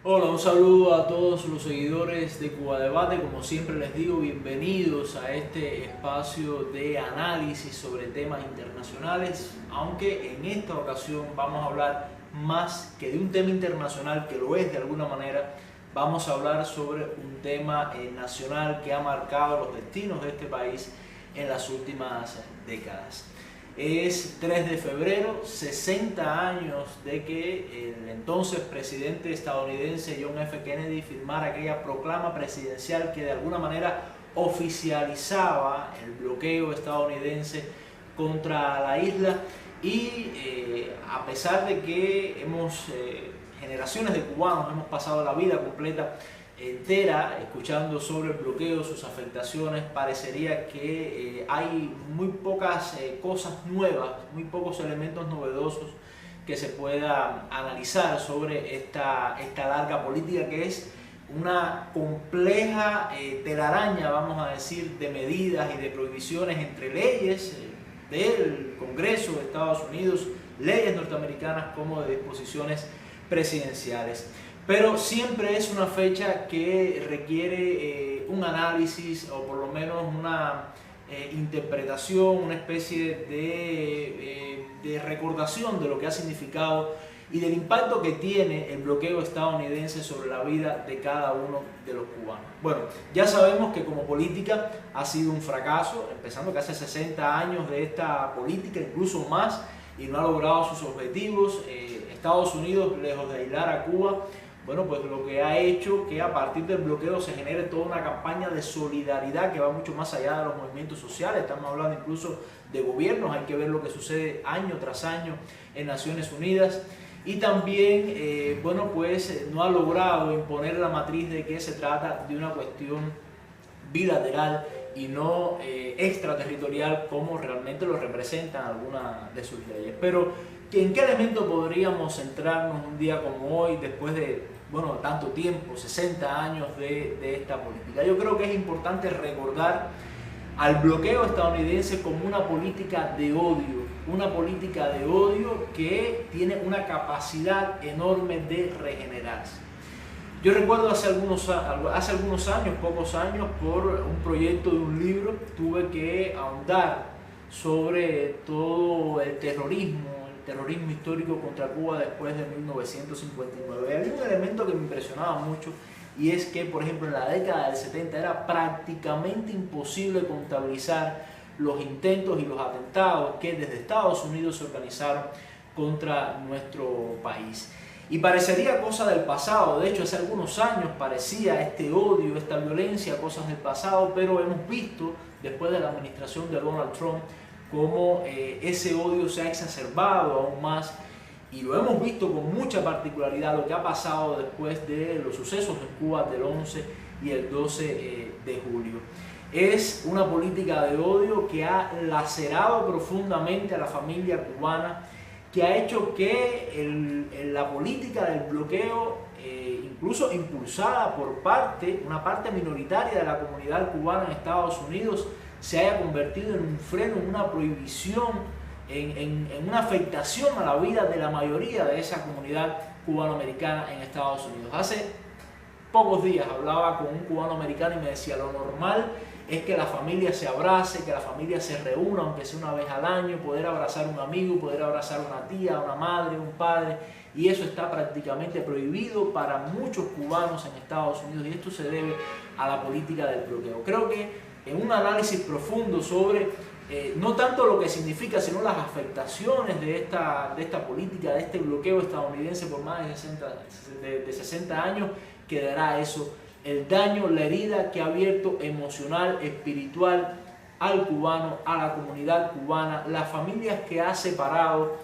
Hola, un saludo a todos los seguidores de Cuba Debate. Como siempre les digo, bienvenidos a este espacio de análisis sobre temas internacionales, aunque en esta ocasión vamos a hablar más que de un tema internacional, que lo es de alguna manera. Vamos a hablar sobre un tema nacional que ha marcado los destinos de este país en las últimas décadas. Es 3 de febrero, 60 años de que el entonces presidente estadounidense John F. Kennedy firmara aquella proclama presidencial que de alguna manera oficializaba el bloqueo estadounidense contra la isla. Y a pesar de que generaciones de cubanos hemos pasado la vida completa entera escuchando sobre el bloqueo, sus afectaciones, parecería que hay muy pocas cosas nuevas, muy pocos elementos novedosos que se pueda analizar sobre esta larga política, que es una compleja telaraña, vamos a decir, de medidas y de prohibiciones entre leyes del Congreso de Estados Unidos, leyes norteamericanas, como de disposiciones presidenciales. Pero siempre es una fecha que requiere un análisis, o por lo menos una interpretación, una especie de recordación de lo que ha significado y del impacto que tiene el bloqueo estadounidense sobre la vida de cada uno de los cubanos. Bueno, ya sabemos que como política ha sido un fracaso, empezando que hace 60 años de esta política, incluso más, y no ha logrado sus objetivos. Estados Unidos, lejos de aislar a Cuba, bueno, pues lo que ha hecho que a partir del bloqueo se genere toda una campaña de solidaridad que va mucho más allá de los movimientos sociales. Estamos hablando incluso de gobiernos, hay que ver lo que sucede año tras año en Naciones Unidas. Y también, bueno, pues no ha logrado imponer la matriz de que se trata de una cuestión bilateral y no extraterritorial, como realmente lo representan algunas de sus leyes. Pero ¿en qué elemento podríamos centrarnos un día como hoy, después de tanto tiempo, 60 años de esta política? Yo creo que es importante recordar al bloqueo estadounidense como una política de odio que tiene una capacidad enorme de regenerarse. Yo recuerdo hace algunos años, pocos años, por un proyecto de un libro, tuve que ahondar sobre todo el terrorismo histórico contra Cuba después de 1959. Había un elemento que me impresionaba mucho, y es que, por ejemplo, en la década del 70 era prácticamente imposible contabilizar los intentos y los atentados que desde Estados Unidos se organizaron contra nuestro país. Y parecería cosa del pasado. De hecho, hace algunos años parecía este odio, esta violencia, cosas del pasado, pero hemos visto, después de la administración de Donald Trump, cómo ese odio se ha exacerbado aún más, y lo hemos visto con mucha particularidad lo que ha pasado después de los sucesos en Cuba del 11 y el 12 de julio. Es una política de odio que ha lacerado profundamente a la familia cubana, que ha hecho que la política del bloqueo, incluso impulsada por una parte minoritaria de la comunidad cubana en Estados Unidos, se haya convertido en un freno, en una prohibición, en una afectación a la vida de la mayoría de esa comunidad cubanoamericana en Estados Unidos. Hace pocos días hablaba con un cubano americano y me decía: lo normal es que la familia se abrace, que la familia se reúna, aunque sea una vez al año, poder abrazar a un amigo, poder abrazar a una tía, a una madre, un padre, y eso está prácticamente prohibido para muchos cubanos en Estados Unidos, y esto se debe a la política del bloqueo. Creo que en un análisis profundo sobre no tanto lo que significa, sino las afectaciones de esta política, de este bloqueo estadounidense por más de 60 años, quedará eso: el daño, la herida que ha abierto emocional, espiritual al cubano, a la comunidad cubana, las familias que ha separado,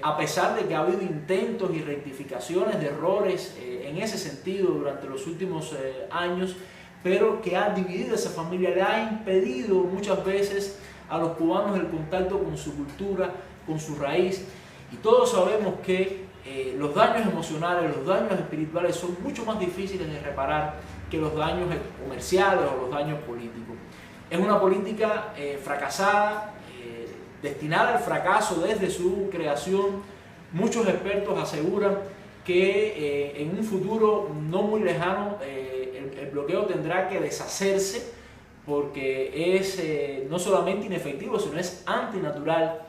a pesar de que ha habido intentos y rectificaciones de errores en ese sentido durante los últimos años, pero que ha dividido esa familia, le ha impedido muchas veces a los cubanos el contacto con su cultura, con su raíz. Y todos sabemos que los daños emocionales, los daños espirituales son mucho más difíciles de reparar que los daños comerciales o los daños políticos. Es una política fracasada, destinada al fracaso desde su creación. Muchos expertos aseguran que en un futuro no muy lejano el bloqueo tendrá que deshacerse porque es no solamente inefectivo, sino es antinatural.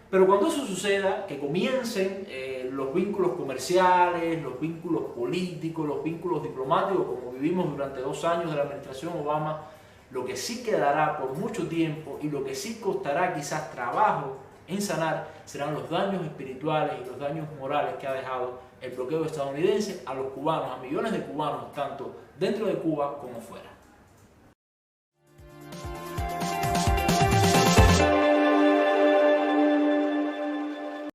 Pero cuando eso suceda, que comiencen los vínculos comerciales, los vínculos políticos, los vínculos diplomáticos, como vivimos durante 2 años de la administración Obama, lo que sí quedará por mucho tiempo y lo que sí costará quizás trabajo en sanar serán los daños espirituales y los daños morales que ha dejado el bloqueo estadounidense a los cubanos, a millones de cubanos, tanto dentro de Cuba como fuera.